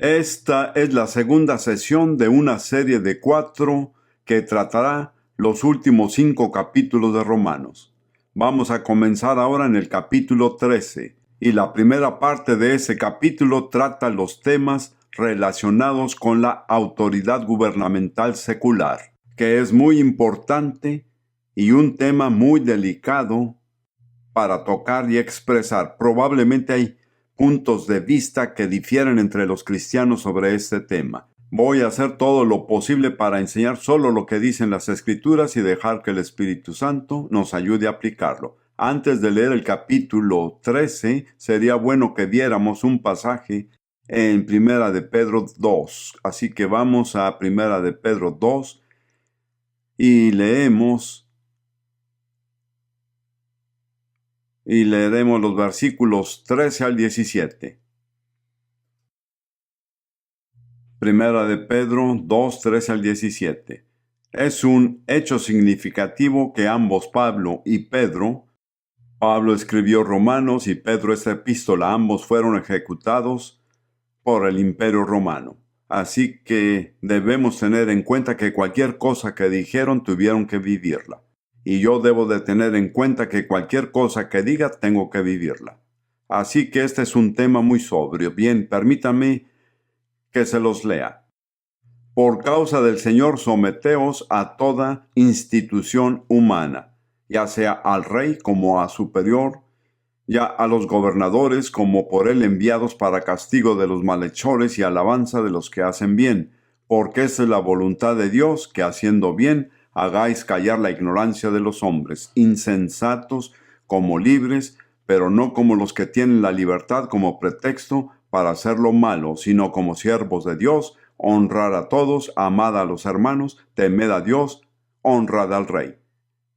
Esta es la segunda sesión de una serie de 4 que tratará los últimos 5 capítulos de Romanos. Vamos a comenzar ahora en el capítulo 13, y la primera parte de ese capítulo trata los temas relacionados con la autoridad gubernamental secular, que es muy importante y un tema muy delicado para tocar y expresar. Probablemente hay puntos de vista que difieren entre los cristianos sobre este tema. Voy a hacer todo lo posible para enseñar solo lo que dicen las Escrituras y dejar que el Espíritu Santo nos ayude a aplicarlo. Antes de leer el capítulo 13, sería bueno que viéramos un pasaje en Primera de Pedro 2. Así que vamos a Primera de Pedro 2 y leeremos los versículos 13 al 17. Primera de Pedro 2, 13 al 17. Es un hecho significativo que ambos, Pablo escribió Romanos y Pedro esta epístola, ambos fueron ejecutados por el Imperio Romano. Así que debemos tener en cuenta que cualquier cosa que dijeron tuvieron que vivirla. Y yo debo de tener en cuenta que cualquier cosa que diga tengo que vivirla. Así que este es un tema muy sobrio. Bien, permítame que se los lea. Por causa del Señor, someteos a toda institución humana, ya sea al rey como a superior, ya a los gobernadores como por él enviados para castigo de los malhechores y alabanza de los que hacen bien, porque esa es la voluntad de Dios, que haciendo bien hagáis callar la ignorancia de los hombres, insensatos como libres, pero no como los que tienen la libertad como pretexto para hacer lo malo, sino como siervos de Dios, honrar a todos, amad a los hermanos, temed a Dios, honrad al rey.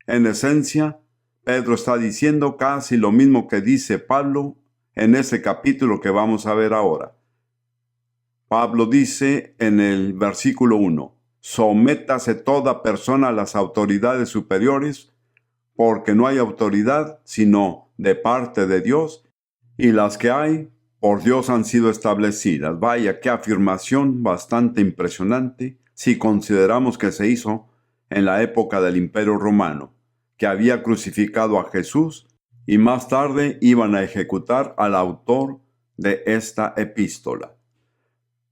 En esencia, Pedro está diciendo casi lo mismo que dice Pablo en ese capítulo que vamos a ver ahora. Pablo dice en el versículo 1, sométase toda persona a las autoridades superiores, porque no hay autoridad sino de parte de Dios, y las que hay por Dios han sido establecidas. Vaya, qué afirmación bastante impresionante si consideramos que se hizo en la época del Imperio Romano, que había crucificado a Jesús y más tarde iban a ejecutar al autor de esta epístola.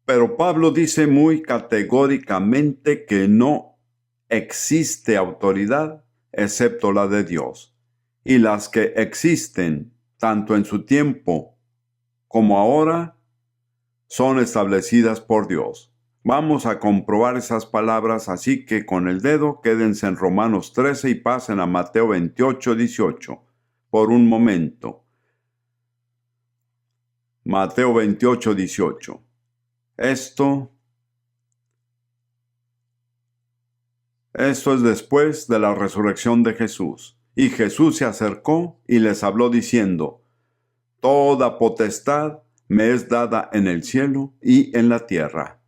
Pero Pablo dice muy categóricamente que no existe autoridad excepto la de Dios, y las que existen tanto en su tiempo como ahora son establecidas por Dios. Vamos a comprobar esas palabras, así que con el dedo quédense en Romanos 13 y pasen a Mateo 28, 18 por un momento. Mateo 28, 18. Esto es después de la resurrección de Jesús. Y Jesús se acercó y les habló diciendo, toda potestad me es dada en el cielo y en la tierra.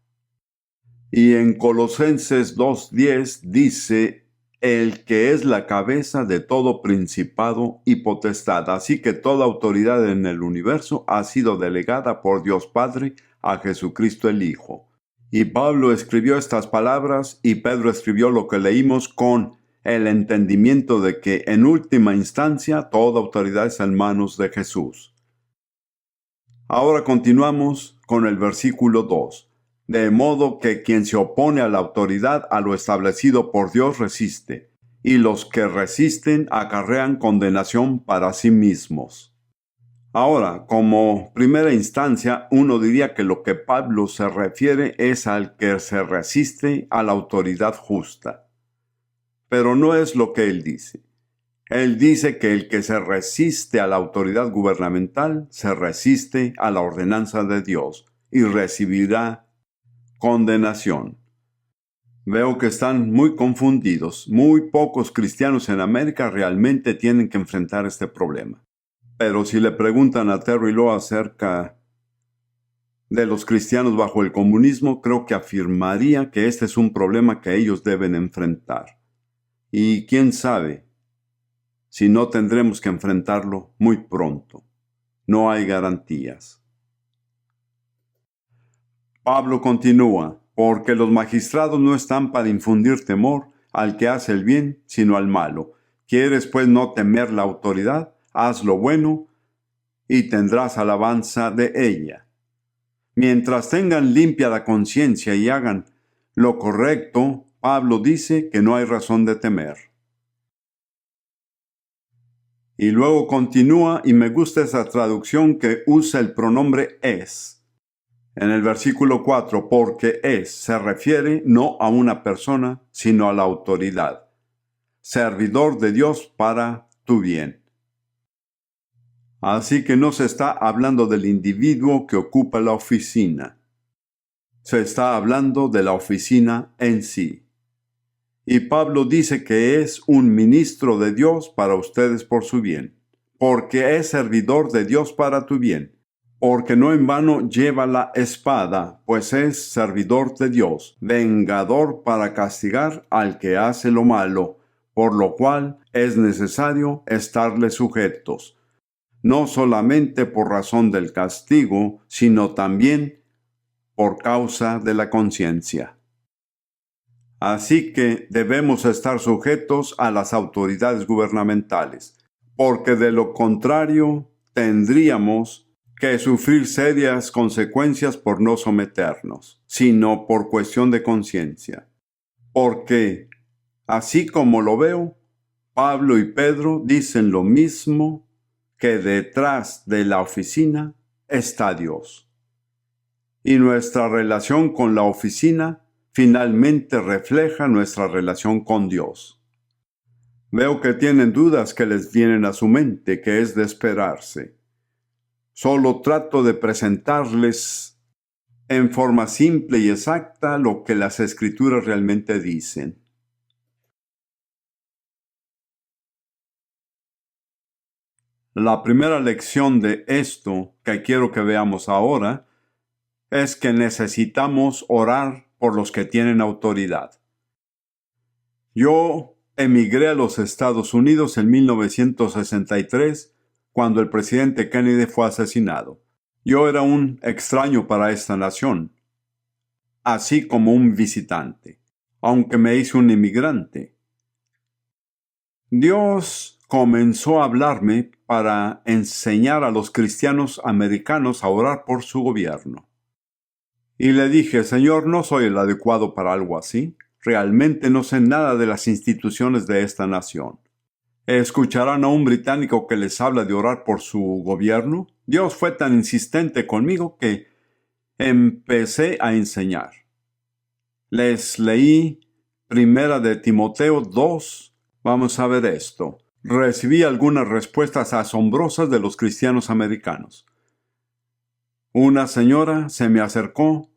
Y en Colosenses 2:10 dice, el que es la cabeza de todo principado y potestad. Así que toda autoridad en el universo ha sido delegada por Dios Padre a Jesucristo el Hijo. Y Pablo escribió estas palabras y Pedro escribió lo que leímos con el entendimiento de que en última instancia toda autoridad es en manos de Jesús. Ahora continuamos con el versículo 2. De modo que quien se opone a la autoridad, a lo establecido por Dios, resiste, y los que resisten acarrean condenación para sí mismos. Ahora, como primera instancia, uno diría que lo que Pablo se refiere es al que se resiste a la autoridad justa. Pero no es lo que él dice. Él dice que el que se resiste a la autoridad gubernamental se resiste a la ordenanza de Dios y recibirá condenación. Veo que están muy confundidos. Muy pocos cristianos en América realmente tienen que enfrentar este problema. Pero si le preguntan a Terry Law acerca de los cristianos bajo el comunismo, creo que afirmaría que este es un problema que ellos deben enfrentar. Y quién sabe si no tendremos que enfrentarlo muy pronto. No hay garantías. Pablo continúa, porque los magistrados no están para infundir temor al que hace el bien, sino al malo. ¿Quieres pues no temer la autoridad? Haz lo bueno y tendrás alabanza de ella. Mientras tengan limpia la conciencia y hagan lo correcto, Pablo dice que no hay razón de temer. Y luego continúa, y me gusta esa traducción que usa el pronombre es. En el versículo 4, porque es, se refiere no a una persona, sino a la autoridad. Servidor de Dios para tu bien. Así que no se está hablando del individuo que ocupa la oficina. Se está hablando de la oficina en sí. Y Pablo dice que es un ministro de Dios para ustedes por su bien, porque es servidor de Dios para tu bien, porque no en vano lleva la espada, pues es servidor de Dios, vengador para castigar al que hace lo malo, por lo cual es necesario estarle sujetos, no solamente por razón del castigo, sino también por causa de la conciencia. Así que debemos estar sujetos a las autoridades gubernamentales, porque de lo contrario tendríamos que sufrir serias consecuencias por no someternos, sino por cuestión de conciencia. Porque, así como lo veo, Pablo y Pedro dicen lo mismo, que detrás de la oficina está Dios. Y nuestra relación con la oficina finalmente refleja nuestra relación con Dios. Veo que tienen dudas que les vienen a su mente, que es de esperarse. Solo trato de presentarles en forma simple y exacta lo que las Escrituras realmente dicen. La primera lección de esto que quiero que veamos ahora es que necesitamos orar por los que tienen autoridad. Yo emigré a los Estados Unidos en 1963, cuando el presidente Kennedy fue asesinado. Yo era un extraño para esta nación, así como un visitante, aunque me hice un inmigrante. Dios comenzó a hablarme para enseñar a los cristianos americanos a orar por su gobierno. Y le dije, Señor, no soy el adecuado para algo así. Realmente no sé nada de las instituciones de esta nación. ¿Escucharán a un británico que les habla de orar por su gobierno? Dios fue tan insistente conmigo que empecé a enseñar. Les leí Primera de Timoteo 2. Vamos a ver esto. Recibí algunas respuestas asombrosas de los cristianos americanos. Una señora se me acercó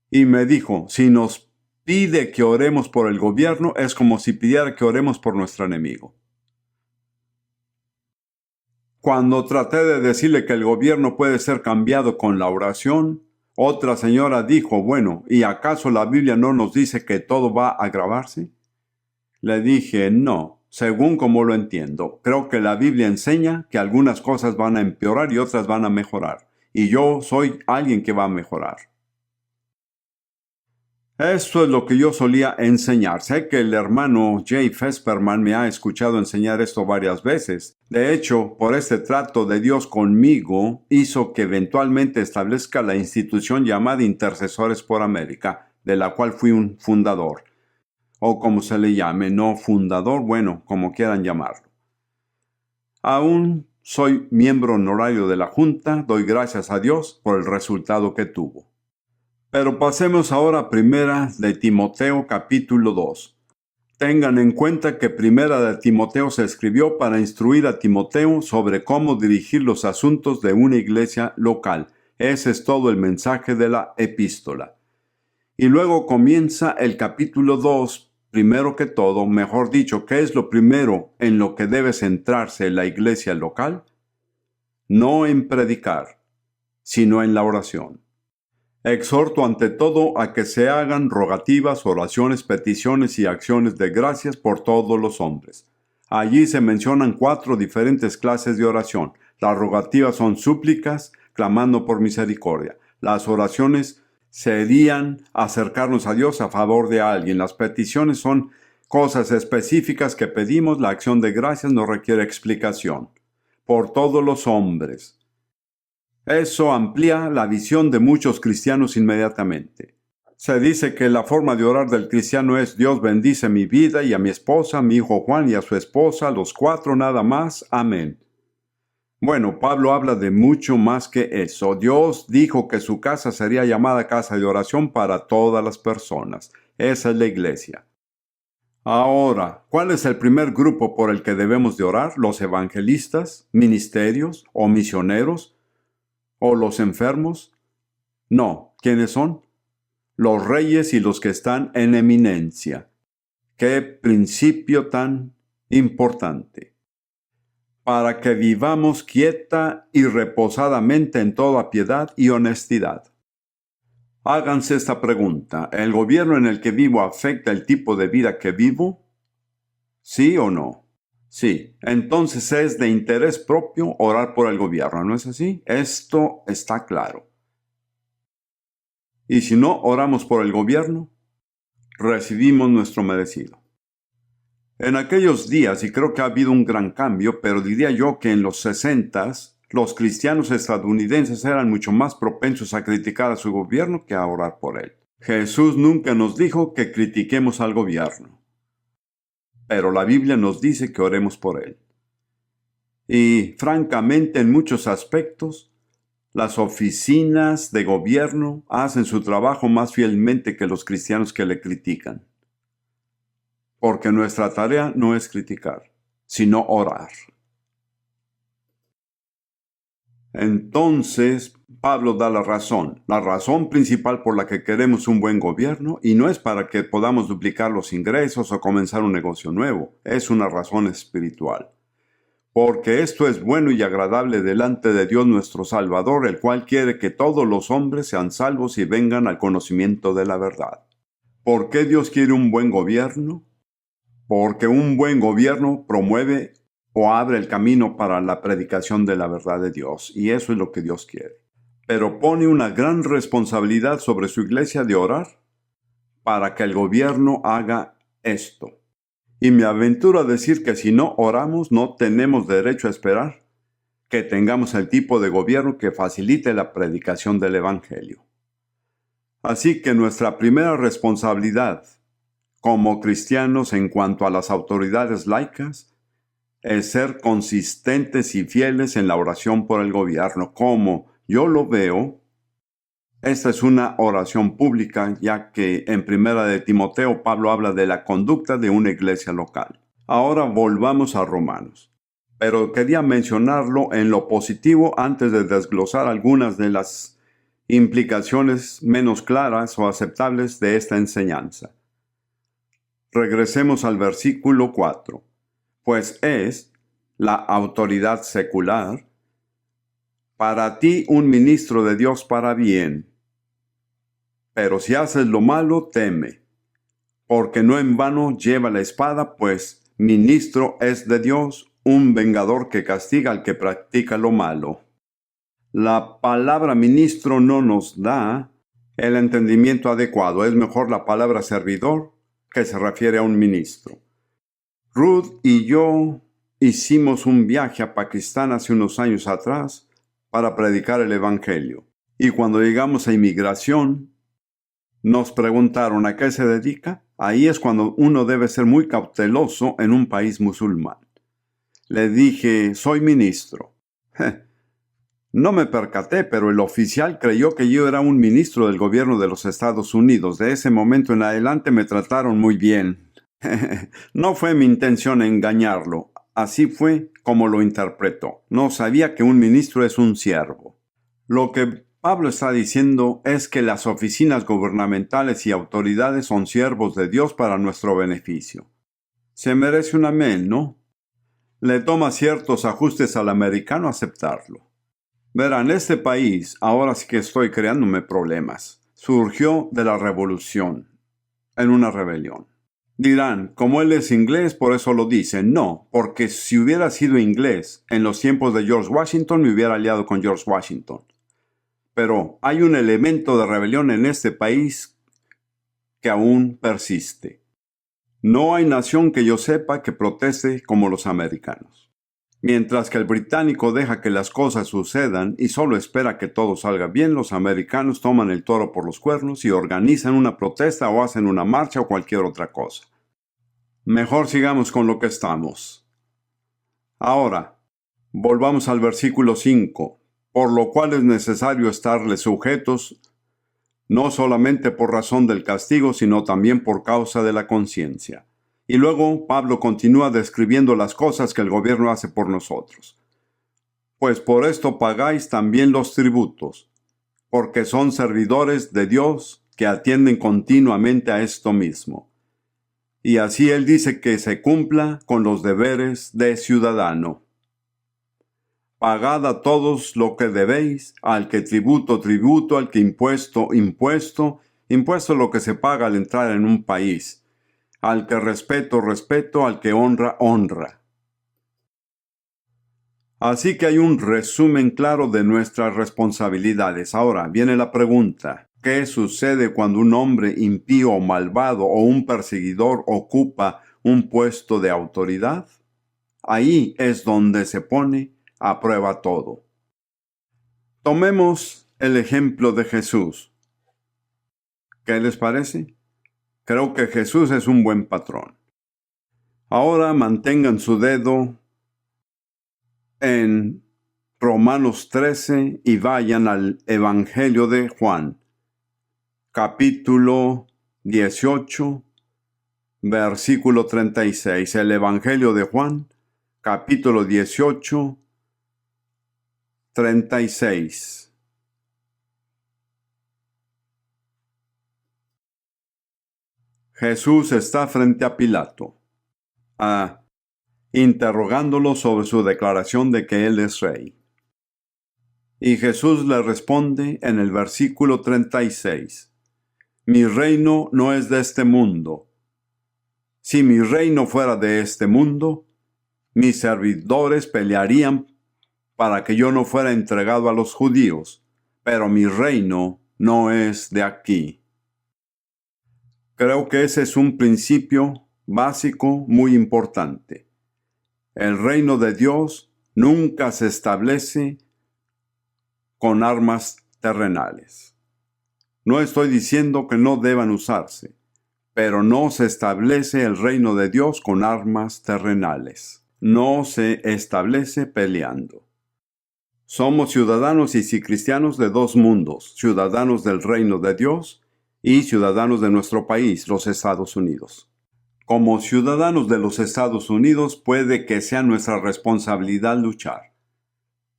y me dijo, si nos pide que oremos por el gobierno, es como si pidiera que oremos por nuestro enemigo. Cuando traté de decirle que el gobierno puede ser cambiado con la oración, otra señora dijo, bueno, ¿y acaso la Biblia no nos dice que todo va a agravarse? Le dije, no, según como lo entiendo. Creo que la Biblia enseña que algunas cosas van a empeorar y otras van a mejorar. Y yo soy alguien que va a mejorar. Esto es lo que yo solía enseñar. Sé que el hermano Jay Fesperman me ha escuchado enseñar esto varias veces. De hecho, por este trato de Dios conmigo, hizo que eventualmente establezca la institución llamada Intercesores por América, de la cual fui un fundador. O como se le llame, no fundador, bueno, como quieran llamarlo. Aún soy miembro honorario de la Junta, doy gracias a Dios por el resultado que tuvo. Pero pasemos ahora a Primera de Timoteo capítulo 2. Tengan en cuenta que Primera de Timoteo se escribió para instruir a Timoteo sobre cómo dirigir los asuntos de una iglesia local. Ese es todo el mensaje de la epístola. Y luego comienza el capítulo 2, primero que todo, mejor dicho, ¿qué es lo primero en lo que debe centrarse la iglesia local? No en predicar, sino en la oración. Exhorto ante todo a que se hagan rogativas, oraciones, peticiones y acciones de gracias por todos los hombres. Allí se mencionan 4 diferentes clases de oración. Las rogativas son súplicas, clamando por misericordia. Las oraciones serían acercarnos a Dios a favor de alguien. Las peticiones son cosas específicas que pedimos. La acción de gracias no requiere explicación. Por todos los hombres. Eso amplía la visión de muchos cristianos inmediatamente. Se dice que la forma de orar del cristiano es: Dios bendice mi vida y a mi esposa, a mi hijo Juan y a su esposa, los 4 nada más. Amén. Bueno, Pablo habla de mucho más que eso. Dios dijo que su casa sería llamada casa de oración para todas las personas. Esa es la iglesia. Ahora, ¿cuál es el primer grupo por el que debemos de orar? ¿Los evangelistas, ministerios o misioneros? ¿O los enfermos? No. ¿Quiénes son? Los reyes y los que están en eminencia. ¡Qué principio tan importante! Para que vivamos quieta y reposadamente en toda piedad y honestidad. Háganse esta pregunta: ¿el gobierno en el que vivo afecta el tipo de vida que vivo? ¿Sí o no? Sí. Entonces es de interés propio orar por el gobierno, ¿no es así? Esto está claro. Y si no oramos por el gobierno, recibimos nuestro merecido. En aquellos días, y creo que ha habido un gran cambio, pero diría yo que en los 60s, los cristianos estadounidenses eran mucho más propensos a criticar a su gobierno que a orar por él. Jesús nunca nos dijo que critiquemos al gobierno, pero la Biblia nos dice que oremos por él. Y francamente, en muchos aspectos, las oficinas de gobierno hacen su trabajo más fielmente que los cristianos que le critican. Porque nuestra tarea no es criticar, sino orar. Entonces, Pablo da la razón principal por la que queremos un buen gobierno, y no es para que podamos duplicar los ingresos o comenzar un negocio nuevo, es una razón espiritual. Porque esto es bueno y agradable delante de Dios nuestro Salvador, el cual quiere que todos los hombres sean salvos y vengan al conocimiento de la verdad. ¿Por qué Dios quiere un buen gobierno? Porque un buen gobierno promueve o abre el camino para la predicación de la verdad de Dios, y eso es lo que Dios quiere. Pero pone una gran responsabilidad sobre su iglesia de orar para que el gobierno haga esto. Y me aventuro a decir que si no oramos, no tenemos derecho a esperar que tengamos el tipo de gobierno que facilite la predicación del Evangelio. Así que nuestra primera responsabilidad como cristianos en cuanto a las autoridades laicas es ser consistentes y fieles en la oración por el gobierno. Como yo lo veo, esta es una oración pública, ya que en Primera de Timoteo Pablo habla de la conducta de una iglesia local. Ahora volvamos a Romanos. Pero quería mencionarlo en lo positivo antes de desglosar algunas de las implicaciones menos claras o aceptables de esta enseñanza. Regresemos al versículo 4. Pues es la autoridad secular para ti un ministro de Dios para bien. Pero si haces lo malo, teme, porque no en vano lleva la espada, pues ministro es de Dios, un vengador que castiga al que practica lo malo. La palabra ministro no nos da el entendimiento adecuado. Es mejor la palabra servidor, que se refiere a un ministro. Ruth y yo hicimos un viaje a Pakistán hace unos años atrás para predicar el Evangelio. Y cuando llegamos a inmigración, nos preguntaron ¿a qué se dedica? Ahí es cuando uno debe ser muy cauteloso en un país musulmán. Le dije, soy ministro. No me percaté, pero el oficial creyó que yo era un ministro del gobierno de los Estados Unidos. De ese momento en adelante me trataron muy bien. No fue mi intención engañarlo. Así fue como lo interpretó. No sabía que un ministro es un siervo. Lo que Pablo está diciendo es que las oficinas gubernamentales y autoridades son siervos de Dios para nuestro beneficio. Se merece un amén, ¿no? Le toma ciertos ajustes al americano aceptarlo. Verán, este país, ahora sí que estoy creándome problemas, surgió de la revolución, en una rebelión. Dirán, como él es inglés, por eso lo dice. No, porque si hubiera sido inglés en los tiempos de George Washington, me hubiera aliado con George Washington. Pero hay un elemento de rebelión en este país que aún persiste. No hay nación que yo sepa que proteste como los americanos. Mientras que el británico deja que las cosas sucedan y solo espera que todo salga bien, los americanos toman el toro por los cuernos y organizan una protesta o hacen una marcha o cualquier otra cosa. Mejor sigamos con lo que estamos. Ahora, volvamos al versículo 5, por lo cual es necesario estarles sujetos, no solamente por razón del castigo, sino también por causa de la conciencia. Y luego Pablo continúa describiendo las cosas que el gobierno hace por nosotros. Pues por esto pagáis también los tributos, porque son servidores de Dios que atienden continuamente a esto mismo. Y así él dice que se cumpla con los deberes de ciudadano. Pagad a todos lo que debéis, al que tributo, tributo, al que impuesto, impuesto, impuesto lo que se paga al entrar en un país. Al que respeto, respeto, al que honra, honra. Así que hay un resumen claro de nuestras responsabilidades. Ahora viene la pregunta: ¿qué sucede cuando un hombre impío o malvado o un perseguidor ocupa un puesto de autoridad? Ahí es donde se pone a prueba todo. Tomemos el ejemplo de Jesús. ¿Qué les parece? Creo que Jesús es un buen patrón. Ahora mantengan su dedo en Romanos 13 y vayan al Evangelio de Juan, capítulo 18, versículo 36. El Evangelio de Juan, capítulo 18, 36. Jesús está frente a Pilato, interrogándolo sobre su declaración de que él es rey. Y Jesús le responde en el versículo 36. Mi reino no es de este mundo. Si mi reino fuera de este mundo, mis servidores pelearían para que yo no fuera entregado a los judíos, pero mi reino no es de aquí. Creo que ese es un principio básico muy importante. El reino de Dios nunca se establece con armas terrenales. No estoy diciendo que no deban usarse, pero no se establece el reino de Dios con armas terrenales. No se establece peleando. Somos ciudadanos y cristianos de dos mundos, ciudadanos del reino de Dios y ciudadanos de nuestro país, los Estados Unidos. Como ciudadanos de los Estados Unidos puede que sea nuestra responsabilidad luchar,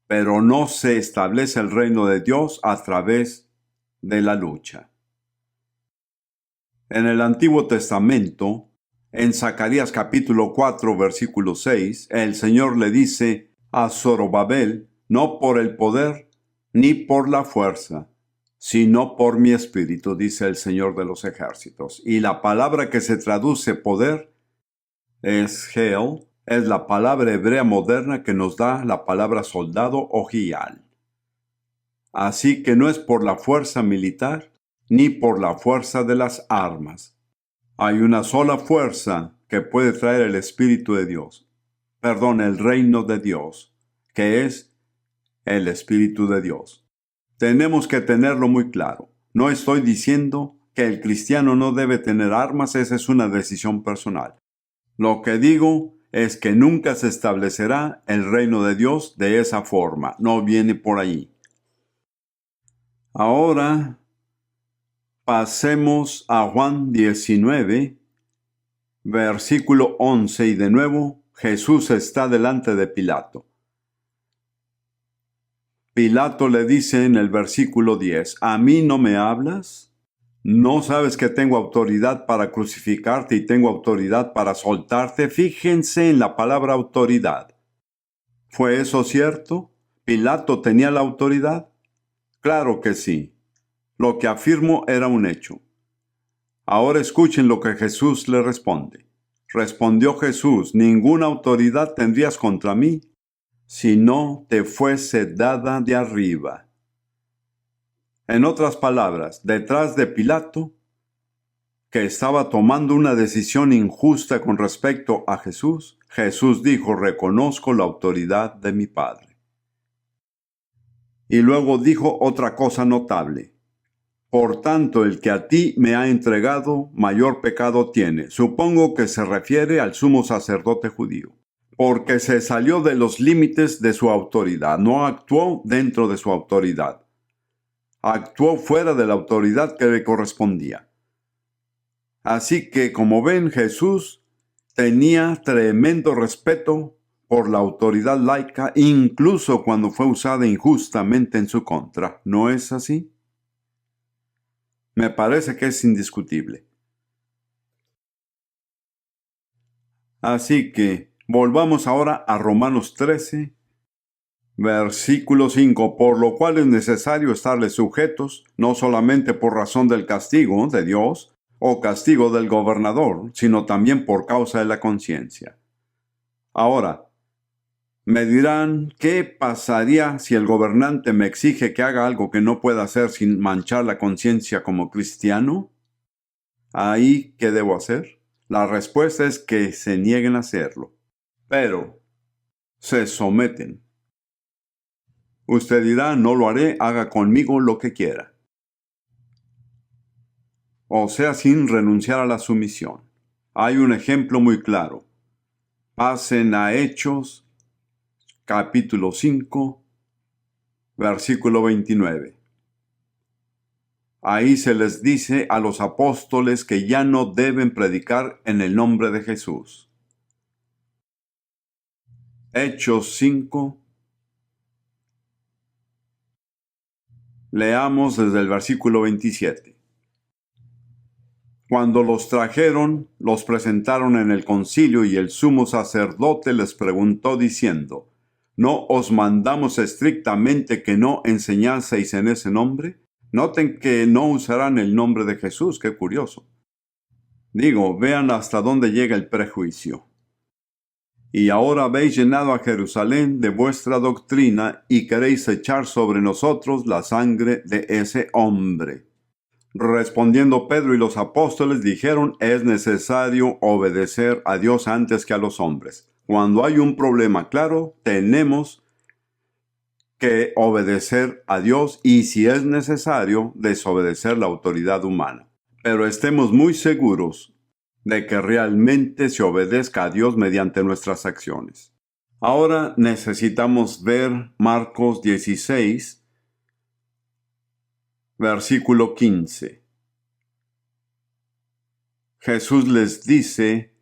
pero no se establece el reino de Dios a través de la lucha. En el Antiguo Testamento, en Zacarías capítulo 4, versículo 6, el Señor le dice a Zorobabel: no por el poder ni por la fuerza, sino por mi espíritu, dice el Señor de los ejércitos. Y la palabra que se traduce poder es Geel, es la palabra hebrea moderna que nos da la palabra soldado o gial. Así que no es por la fuerza militar ni por la fuerza de las armas. Hay una sola fuerza que puede traer el Espíritu de Dios, el reino de Dios, que es el Espíritu de Dios. Tenemos que tenerlo muy claro. No estoy diciendo que el cristiano no debe tener armas, esa es una decisión personal. Lo que digo es que nunca se establecerá el reino de Dios de esa forma, no viene por allí. Ahora pasemos a Juan 19, versículo 11, y de nuevo Jesús está delante de Pilato. Pilato le dice en el versículo 10, ¿a mí no me hablas? ¿No sabes que tengo autoridad para crucificarte y tengo autoridad para soltarte? Fíjense en la palabra autoridad. ¿Fue eso cierto? ¿Pilato tenía la autoridad? Claro que sí. Lo que afirmo era un hecho. Ahora escuchen lo que Jesús le responde. Respondió Jesús: ninguna autoridad tendrías contra mí si no te fuese dada de arriba. En otras palabras, detrás de Pilato, que estaba tomando una decisión injusta con respecto a Jesús, Jesús dijo: reconozco la autoridad de mi Padre. Y luego dijo otra cosa notable: por tanto, el que a ti me ha entregado, mayor pecado tiene. Supongo que se refiere al sumo sacerdote judío, porque se salió de los límites de su autoridad, no actuó dentro de su autoridad. Actuó fuera de la autoridad que le correspondía. Así que, como ven, Jesús tenía tremendo respeto por la autoridad laica, incluso cuando fue usada injustamente en su contra. ¿No es así? Me parece que es indiscutible. Así que volvamos ahora a Romanos 13, versículo 5, por lo cual es necesario estarles sujetos, no solamente por razón del castigo de Dios o castigo del gobernador, sino también por causa de la conciencia. Ahora, me dirán, ¿qué pasaría si el gobernante me exige que haga algo que no pueda hacer sin manchar la conciencia como cristiano? ¿Ahí qué debo hacer? La respuesta es que se nieguen a hacerlo, pero se someten. Usted dirá, no lo haré, haga conmigo lo que quiera. O sea, sin renunciar a la sumisión. Hay un ejemplo muy claro. Pasen a Hechos, capítulo 5, versículo 29. Ahí se les dice a los apóstoles que ya no deben predicar en el nombre de Jesús. Hechos 5. Leamos desde el versículo 27. Cuando los trajeron, los presentaron en el concilio y el sumo sacerdote les preguntó diciendo: ¿no os mandamos estrictamente que no enseñaseis en ese nombre? Noten que no usarán el nombre de Jesús, qué curioso. Vean hasta dónde llega el prejuicio. Y ahora habéis llenado a Jerusalén de vuestra doctrina y queréis echar sobre nosotros la sangre de ese hombre. Respondiendo Pedro y los apóstoles dijeron: es necesario obedecer a Dios antes que a los hombres. Cuando hay un problema claro, tenemos que obedecer a Dios y, si es necesario, desobedecer la autoridad humana. Pero estemos muy seguros de que realmente se obedezca a Dios mediante nuestras acciones. Ahora necesitamos ver Marcos 16, versículo 15. Jesús les dice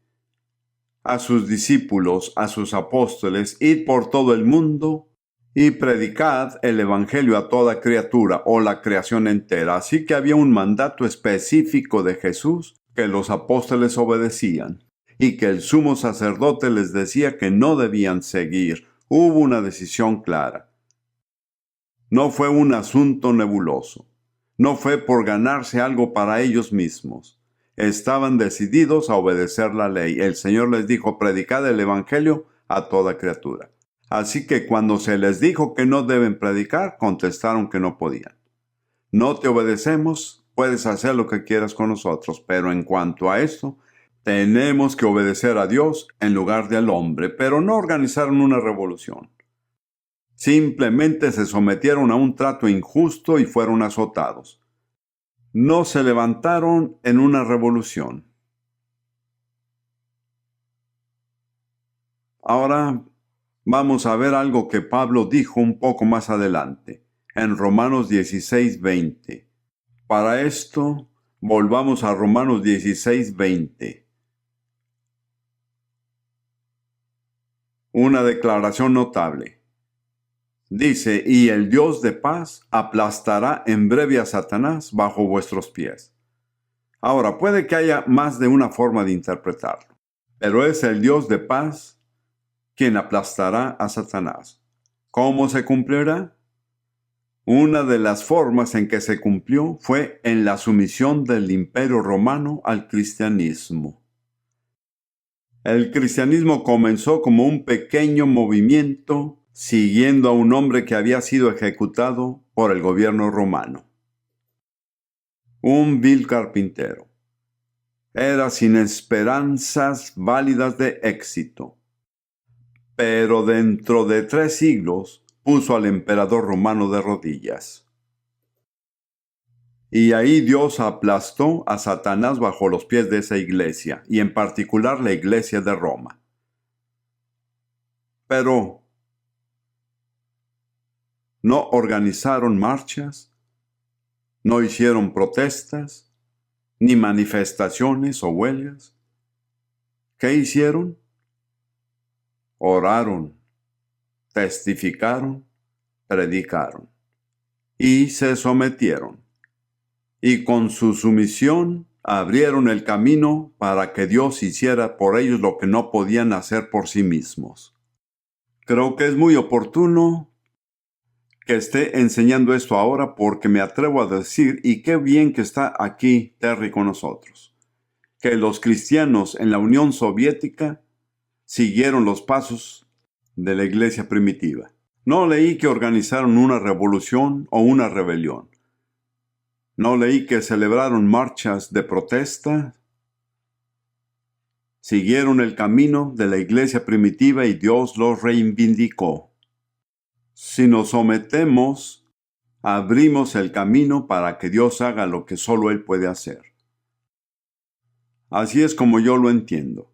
a sus discípulos, a sus apóstoles: id por todo el mundo y predicad el evangelio a toda criatura, o la creación entera. Así que había un mandato específico de Jesús que los apóstoles obedecían y que el sumo sacerdote les decía que no debían seguir. Hubo una decisión clara. No fue un asunto nebuloso. No fue por ganarse algo para ellos mismos. Estaban decididos a obedecer la ley. El Señor les dijo: predicad el evangelio a toda criatura. Así que cuando se les dijo que no deben predicar, contestaron que no podían. No te obedecemos, puedes hacer lo que quieras con nosotros, pero en cuanto a esto, tenemos que obedecer a Dios en lugar de al hombre. Pero no organizaron una revolución. Simplemente se sometieron a un trato injusto y fueron azotados. No se levantaron en una revolución. Ahora vamos a ver algo que Pablo dijo un poco más adelante, en Romanos 16:20. Para esto, volvamos a Romanos 16:20. Una declaración notable. Dice: y el Dios de paz aplastará en breve a Satanás bajo vuestros pies. Ahora, puede que haya más de una forma de interpretarlo, pero es el Dios de paz quien aplastará a Satanás. ¿Cómo se cumplirá? Una de las formas en que se cumplió fue en la sumisión del Imperio Romano al cristianismo. El cristianismo comenzó como un pequeño movimiento siguiendo a un hombre que había sido ejecutado por el gobierno romano. un vil carpintero. Era sin esperanzas válidas de éxito. Pero dentro de 3 siglos puso al emperador romano de rodillas. Y ahí Dios aplastó a Satanás bajo los pies de esa iglesia, y en particular la iglesia de Roma. Pero no organizaron marchas, no hicieron protestas, ni manifestaciones o huelgas. ¿Qué hicieron? Oraron, testificaron, predicaron y se sometieron. Y con su sumisión abrieron el camino para que Dios hiciera por ellos lo que no podían hacer por sí mismos. Creo que es muy oportuno que esté enseñando esto ahora porque me atrevo a decir, y qué bien que está aquí Terry con nosotros, que los cristianos en la Unión Soviética siguieron los pasos de la iglesia primitiva. No leí que organizaron una revolución o una rebelión. No leí que celebraron marchas de protesta. Siguieron el camino de la iglesia primitiva y Dios los reivindicó. Si nos sometemos, abrimos el camino para que Dios haga lo que solo Él puede hacer. Así es como yo lo entiendo.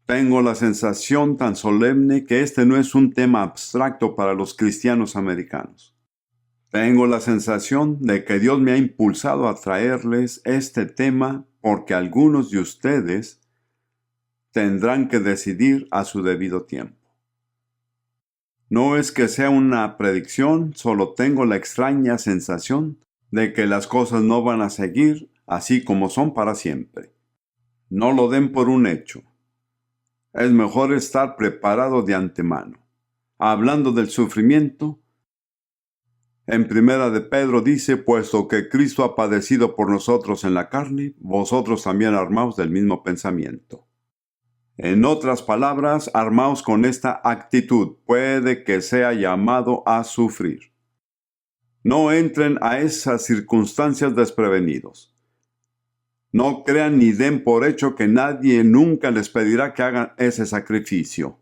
Tengo la sensación tan solemne que este no es un tema abstracto para los cristianos americanos. Tengo la sensación de que Dios me ha impulsado a traerles este tema porque algunos de ustedes tendrán que decidir a su debido tiempo. No es que sea una predicción, solo tengo la extraña sensación de que las cosas no van a seguir así como son para siempre. No lo den por un hecho. Es mejor estar preparado de antemano. Hablando del sufrimiento, en Primera de Pedro dice, puesto que Cristo ha padecido por nosotros en la carne, vosotros también armaos del mismo pensamiento. En otras palabras, armaos con esta actitud, puede que sea llamado a sufrir. No entren a esas circunstancias desprevenidos. No crean ni den por hecho que nadie nunca les pedirá que hagan ese sacrificio.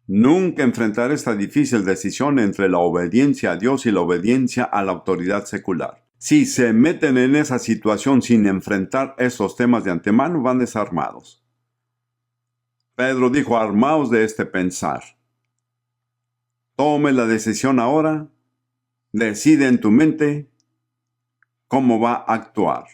Nunca enfrentaré esta difícil decisión entre la obediencia a Dios y la obediencia a la autoridad secular. Si se meten en esa situación sin enfrentar esos temas de antemano, van desarmados. Pedro dijo, armaos de este pensar. Tome la decisión ahora, decide en tu mente cómo va a actuar.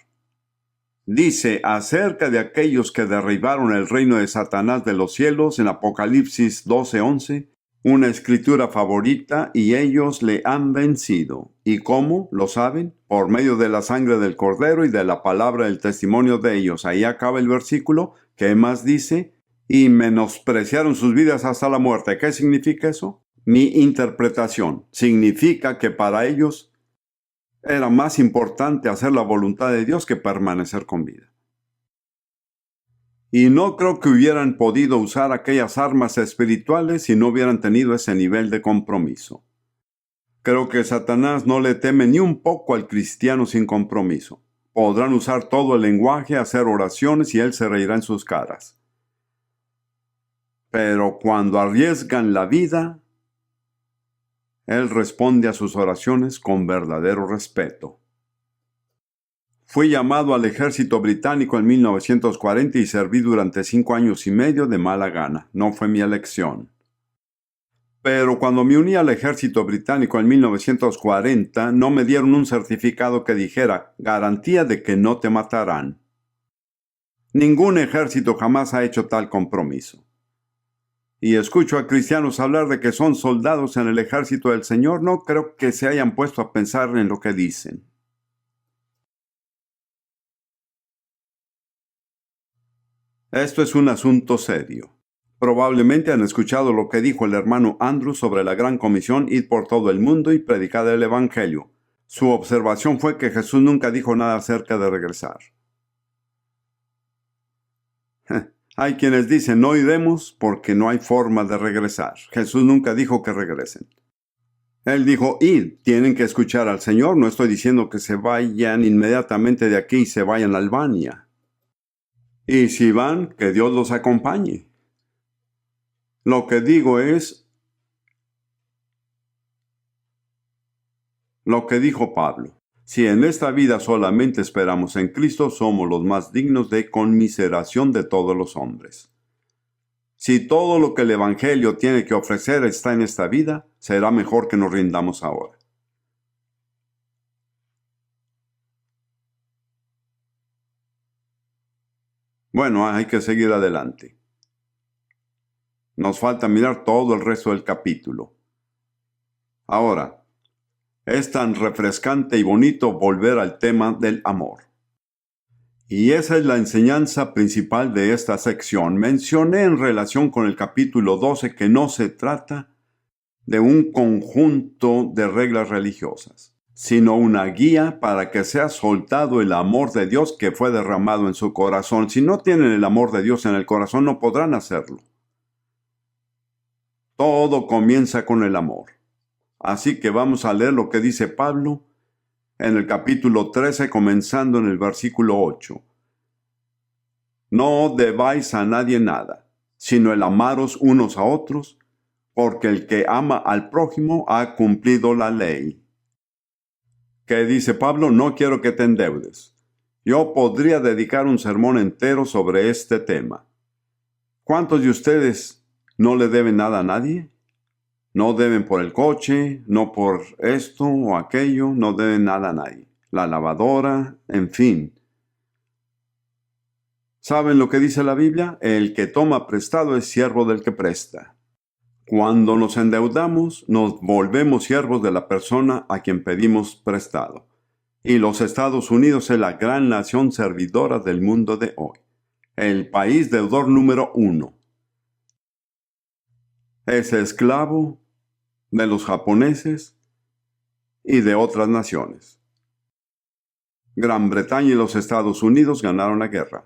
Dice acerca de aquellos que derribaron el reino de Satanás de los cielos en Apocalipsis 12:11, una escritura favorita, y ellos le han vencido. ¿Y cómo? ¿Lo saben? Por medio de la sangre del Cordero y de la palabra del testimonio de ellos. Ahí acaba el versículo. ¿Qué más dice? Y menospreciaron sus vidas hasta la muerte. ¿Qué significa eso? Mi interpretación significa que para ellos era más importante hacer la voluntad de Dios que permanecer con vida. Y no creo que hubieran podido usar aquellas armas espirituales si no hubieran tenido ese nivel de compromiso. Creo que Satanás no le teme ni un poco al cristiano sin compromiso. Podrán usar todo el lenguaje, hacer oraciones y él se reirá en sus caras. Pero cuando arriesgan la vida, él responde a sus oraciones con verdadero respeto. Fui llamado al ejército británico en 1940 y serví durante 5 años y medio de mala gana. No fue mi elección. Pero cuando me uní al ejército británico en 1940, no me dieron un certificado que dijera garantía de que no te matarán. Ningún ejército jamás ha hecho tal compromiso. Y escucho a cristianos hablar de que son soldados en el ejército del Señor. No creo que se hayan puesto a pensar en lo que dicen. Esto es un asunto serio. Probablemente han escuchado lo que dijo el hermano Andrew sobre la gran comisión: id por todo el mundo y predicad el evangelio. Su observación fue que Jesús nunca dijo nada acerca de regresar. Hay quienes dicen no iremos porque no hay forma de regresar. Jesús nunca dijo que regresen. Él dijo, id, tienen que escuchar al Señor. No estoy diciendo que se vayan inmediatamente de aquí y se vayan a Albania. Y si van, que Dios los acompañe. Lo que digo es lo que dijo Pablo. Si en esta vida solamente esperamos en Cristo, somos los más dignos de conmiseración de todos los hombres. Si todo lo que el Evangelio tiene que ofrecer está en esta vida, será mejor que nos rindamos ahora. Bueno, hay que seguir adelante. Nos falta mirar todo el resto del capítulo. Ahora, es tan refrescante y bonito volver al tema del amor. Y esa es la enseñanza principal de esta sección. Mencioné en relación con el capítulo 12 que no se trata de un conjunto de reglas religiosas, sino una guía para que sea soltado el amor de Dios que fue derramado en su corazón. Si no tienen el amor de Dios en el corazón, no podrán hacerlo. Todo comienza con el amor. Así que vamos a leer lo que dice Pablo en el capítulo 13, comenzando en el versículo 8. No debáis a nadie nada, sino el amaros unos a otros, porque el que ama al prójimo ha cumplido la ley. ¿Qué dice Pablo? No quiero que te endeudes. Yo podría dedicar un sermón entero sobre este tema. ¿Cuántos de ustedes no le deben nada a nadie? No deben por el coche, no por esto o aquello, no deben nada a nadie. La lavadora, en fin. ¿Saben lo que dice la Biblia? El que toma prestado es siervo del que presta. Cuando nos endeudamos, nos volvemos siervos de la persona a quien pedimos prestado. Y los Estados Unidos es la gran nación servidora del mundo de hoy. El país deudor número 1. Es esclavo de los japoneses y de otras naciones. Gran Bretaña y los Estados Unidos ganaron la guerra,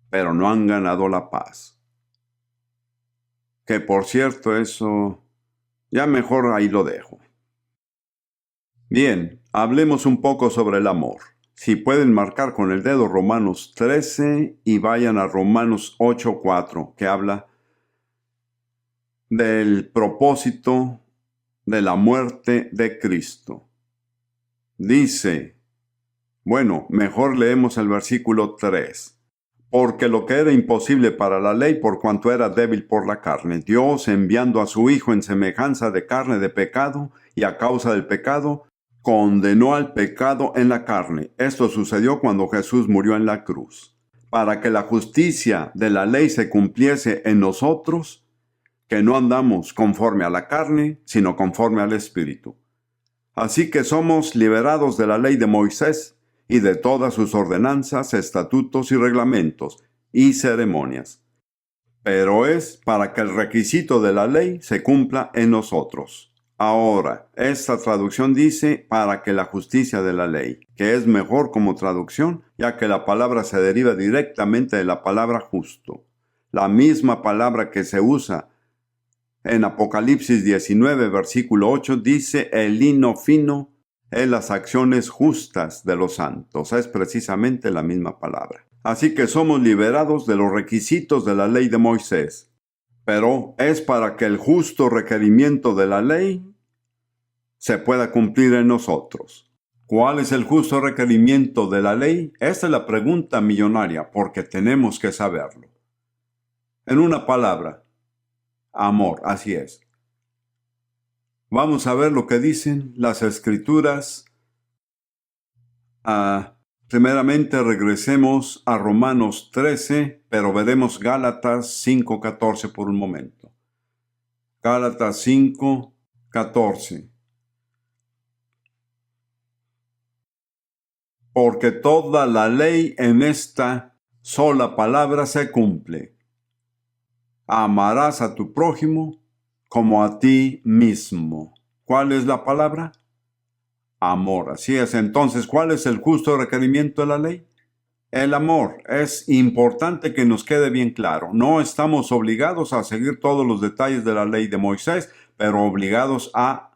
pero no han ganado la paz. Que por cierto, eso ya mejor ahí lo dejo. Bien, hablemos un poco sobre el amor. Si pueden marcar con el dedo Romanos 13 y vayan a Romanos 8:4, que habla del propósito de la muerte de Cristo. Dice, bueno, mejor leemos el versículo 3. Porque lo que era imposible para la ley, por cuanto era débil por la carne, Dios, enviando a su Hijo en semejanza de carne de pecado, y a causa del pecado, condenó al pecado en la carne. Esto sucedió cuando Jesús murió en la cruz. Para que la justicia de la ley se cumpliese en nosotros, que no andamos conforme a la carne, sino conforme al Espíritu. Así que somos liberados de la ley de Moisés y de todas sus ordenanzas, estatutos y reglamentos y ceremonias. Pero es para que el requisito de la ley se cumpla en nosotros. Ahora, esta traducción dice para que la justicia de la ley, que es mejor como traducción, ya que la palabra se deriva directamente de la palabra justo. La misma palabra que se usa en Apocalipsis 19, versículo 8, dice el lino fino en las acciones justas de los santos. Es precisamente la misma palabra. Así que somos liberados de los requisitos de la ley de Moisés. Pero es para que el justo requerimiento de la ley se pueda cumplir en nosotros. ¿Cuál es el justo requerimiento de la ley? Esta es la pregunta millonaria, porque tenemos que saberlo. En una palabra, amor, así es. Vamos a ver lo que dicen las Escrituras. Primeramente regresemos a Romanos 13, pero veremos Gálatas 5:14 por un momento. Gálatas 5:14. Porque toda la ley en esta sola palabra se cumple. Amarás a tu prójimo como a ti mismo. ¿Cuál es la palabra? Amor. Así es. Entonces, ¿cuál es el justo requerimiento de la ley? El amor. Es importante que nos quede bien claro. No estamos obligados a seguir todos los detalles de la ley de Moisés, pero obligados a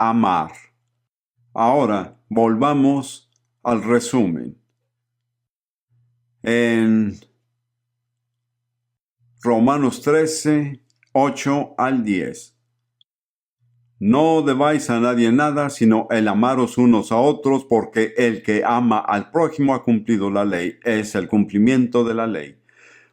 amar. Ahora, volvamos al resumen. En Romanos 13, 8 al 10. No debáis a nadie nada, sino el amaros unos a otros, porque el que ama al prójimo ha cumplido la ley. Es el cumplimiento de la ley.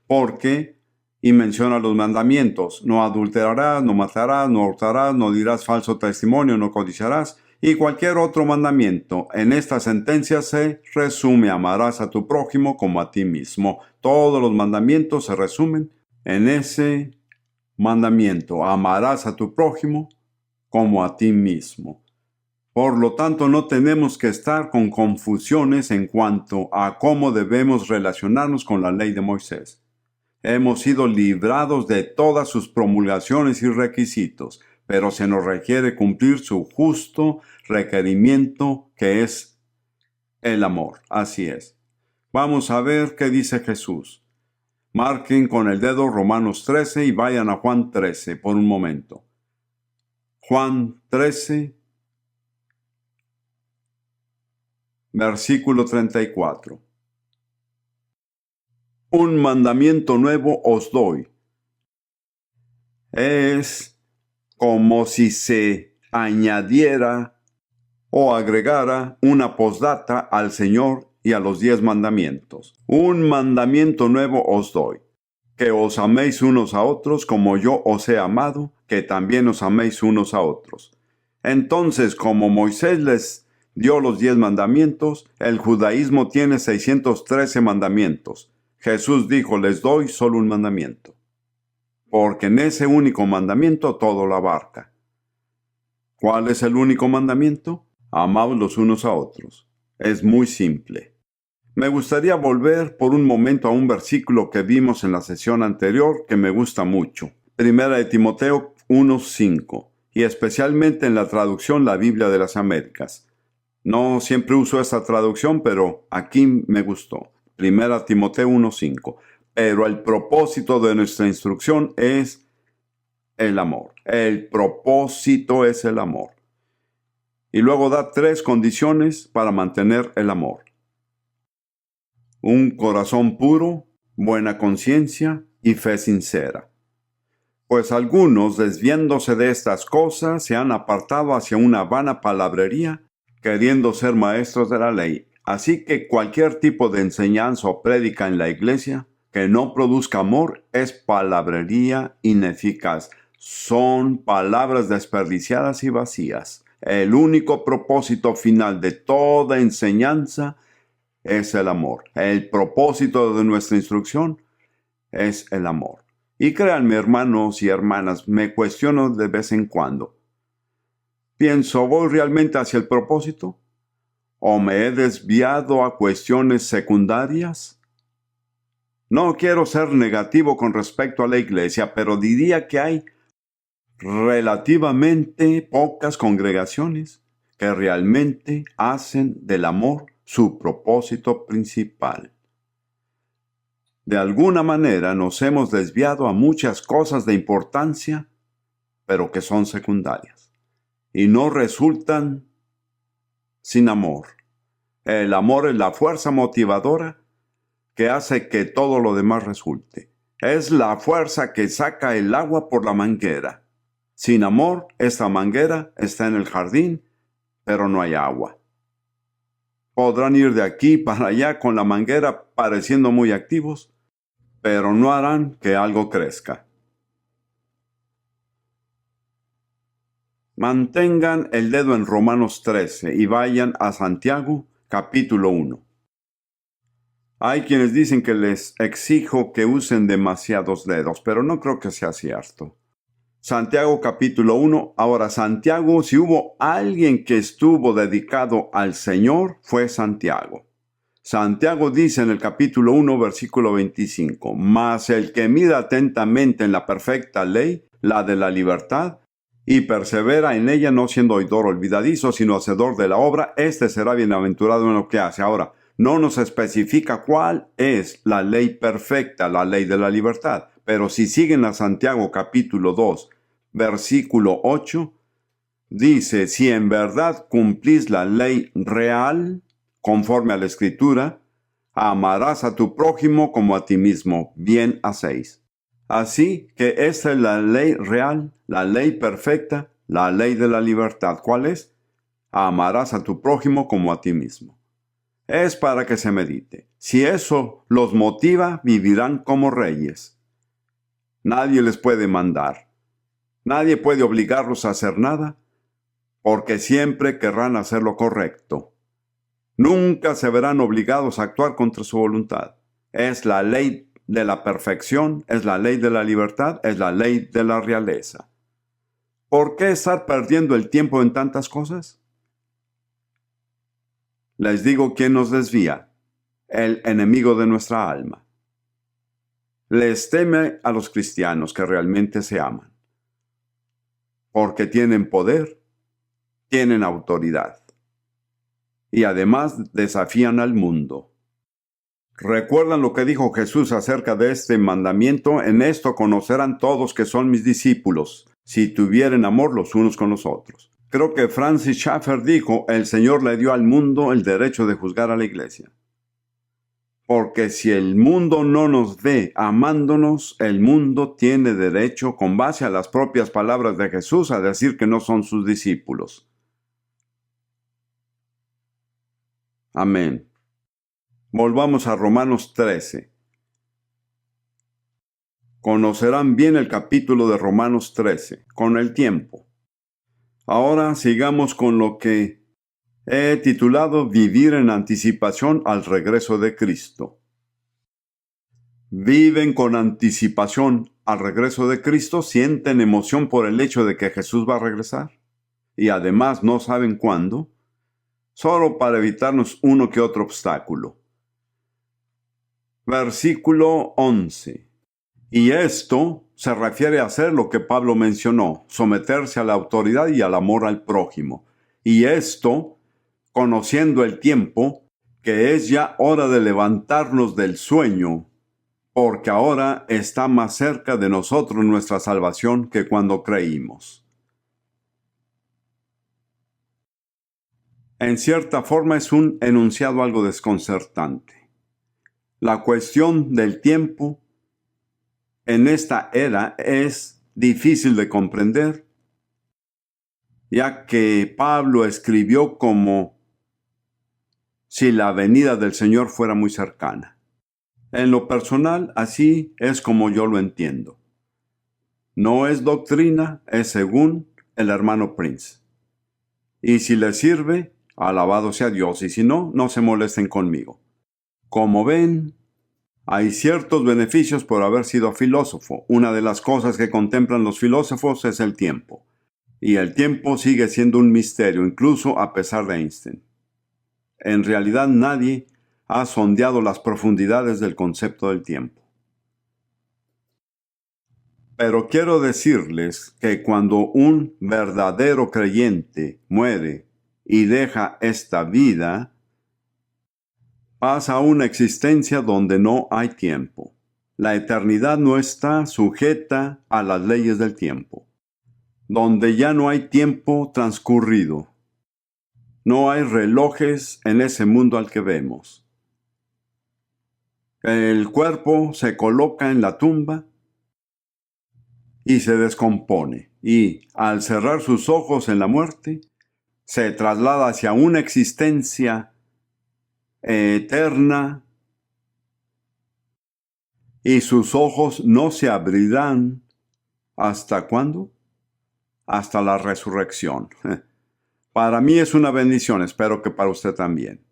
Porque, y menciona los mandamientos: no adulterarás, no matarás, no hurtarás, no dirás falso testimonio, no codiciarás, y cualquier otro mandamiento. En esta sentencia se resume: amarás a tu prójimo como a ti mismo. Todos los mandamientos se resumen en ese mandamiento: amarás a tu prójimo como a ti mismo. Por lo tanto, no tenemos que estar con confusiones en cuanto a cómo debemos relacionarnos con la ley de Moisés. Hemos sido librados de todas sus promulgaciones y requisitos, pero se nos requiere cumplir su justo requerimiento, que es el amor. Así es. Vamos a ver qué dice Jesús. Marquen con el dedo Romanos 13 y vayan a Juan 13 por un momento. Juan 13, versículo 34. Un mandamiento nuevo os doy. Es como si se añadiera o agregara una postdata al Señor y a los 10 mandamientos. Un mandamiento nuevo os doy: que os améis unos a otros como yo os he amado, que también os améis unos a otros. Entonces, como Moisés les dio los 10 mandamientos, el judaísmo tiene 613 mandamientos. Jesús dijo: les doy solo un mandamiento, porque en ese único mandamiento todo lo abarca. ¿Cuál es el único mandamiento? Amaos los unos a otros. Es muy simple. Me gustaría volver por un momento a un versículo que vimos en la sesión anterior que me gusta mucho. Primera de Timoteo 1:5, y especialmente en la traducción La Biblia de las Américas. No siempre uso esta traducción, pero aquí me gustó. Primera Timoteo 1:5. Pero el propósito de nuestra instrucción es el amor. El propósito es el amor. Y luego da 3 condiciones para mantener el amor: un corazón puro, buena conciencia y fe sincera. Pues algunos, desviándose de estas cosas, se han apartado hacia una vana palabrería, queriendo ser maestros de la ley. Así que cualquier tipo de enseñanza o prédica en la iglesia que no produzca amor es palabrería ineficaz. Son palabras desperdiciadas y vacías. El único propósito final de toda enseñanza es el amor. El propósito de nuestra instrucción es el amor. Y créanme, hermanos y hermanas, me cuestiono de vez en cuando. Pienso, ¿voy realmente hacia el propósito? ¿O me he desviado a cuestiones secundarias? No quiero ser negativo con respecto a la iglesia, pero diría que hay relativamente pocas congregaciones que realmente hacen del amor su propósito principal. De alguna manera nos hemos desviado a muchas cosas de importancia, pero que son secundarias, y no resultan sin amor. El amor es la fuerza motivadora que hace que todo lo demás resulte. Es la fuerza que saca el agua por la manguera. Sin amor, esta manguera está en el jardín, pero no hay agua. Podrán ir de aquí para allá con la manguera pareciendo muy activos, pero no harán que algo crezca. Mantengan el dedo en Romanos 13 y vayan a Santiago, capítulo 1. Hay quienes dicen que les exijo que usen demasiados dedos, pero no creo que sea cierto. Santiago capítulo 1. Ahora, Santiago, si hubo alguien que estuvo dedicado al Señor, fue Santiago. Santiago dice en el capítulo 1, versículo 25, mas el que mira atentamente en la perfecta ley, la de la libertad, y persevera en ella, no siendo oidor olvidadizo, sino hacedor de la obra, éste será bienaventurado en lo que hace. Ahora, no nos especifica cuál es la ley perfecta, la ley de la libertad, pero si siguen a Santiago capítulo 2, versículo 8, Dice, si en verdad cumplís la ley real, conforme a la Escritura, amarás a tu prójimo como a ti mismo, bien hacéis. Así que esta es la ley real, la ley perfecta, la ley de la libertad. ¿Cuál es? Amarás a tu prójimo como a ti mismo. Es para que se medite. Si eso los motiva, vivirán como reyes. Nadie les puede mandar. Nadie puede obligarlos a hacer nada, porque siempre querrán hacer lo correcto. Nunca se verán obligados a actuar contra su voluntad. Es la ley de la perfección, es la ley de la libertad, es la ley de la realeza. ¿Por qué estar perdiendo el tiempo en tantas cosas? Les digo quién nos desvía, el enemigo de nuestra alma. Les teme a los cristianos que realmente se aman, porque tienen poder, tienen autoridad, y además desafían al mundo. ¿Recuerdan lo que dijo Jesús acerca de este mandamiento? En esto conocerán todos que son mis discípulos, si tuvieren amor los unos con los otros. Creo que Francis Schaeffer dijo, el Señor le dio al mundo el derecho de juzgar a la iglesia. Porque si el mundo no nos ve amándonos, el mundo tiene derecho, con base a las propias palabras de Jesús, a decir que no son sus discípulos. Amén. Volvamos a Romanos 13. Conocerán bien el capítulo de Romanos 13, con el tiempo. Ahora sigamos con lo que he titulado Vivir en anticipación al regreso de Cristo. Viven con anticipación al regreso de Cristo, sienten emoción por el hecho de que Jesús va a regresar, y además no saben cuándo, solo para evitarnos uno que otro obstáculo. Versículo 11. Y esto se refiere a hacer lo que Pablo mencionó, someterse a la autoridad y al amor al prójimo. Y esto, conociendo el tiempo, que es ya hora de levantarnos del sueño, porque ahora está más cerca de nosotros nuestra salvación que cuando creímos. En cierta forma es un enunciado algo desconcertante. La cuestión del tiempo en esta era es difícil de comprender, ya que Pablo escribió como si la venida del Señor fuera muy cercana. En lo personal, así es como yo lo entiendo. No es doctrina, es según el hermano Prince. Y si les sirve, alabado sea Dios, y si no, no se molesten conmigo. Como ven, hay ciertos beneficios por haber sido filósofo. Una de las cosas que contemplan los filósofos es el tiempo. Y el tiempo sigue siendo un misterio, incluso a pesar de Einstein. En realidad nadie ha sondeado las profundidades del concepto del tiempo. Pero quiero decirles que cuando un verdadero creyente muere y deja esta vida, pasa a una existencia donde no hay tiempo. La eternidad no está sujeta a las leyes del tiempo, donde ya no hay tiempo transcurrido. No hay relojes en ese mundo al que vemos. El cuerpo se coloca en la tumba y se descompone, y al cerrar sus ojos en la muerte, se traslada hacia una existencia eterna, y sus ojos no se abrirán ¿hasta cuándo? Hasta la resurrección. Para mí es una bendición, espero que para usted también.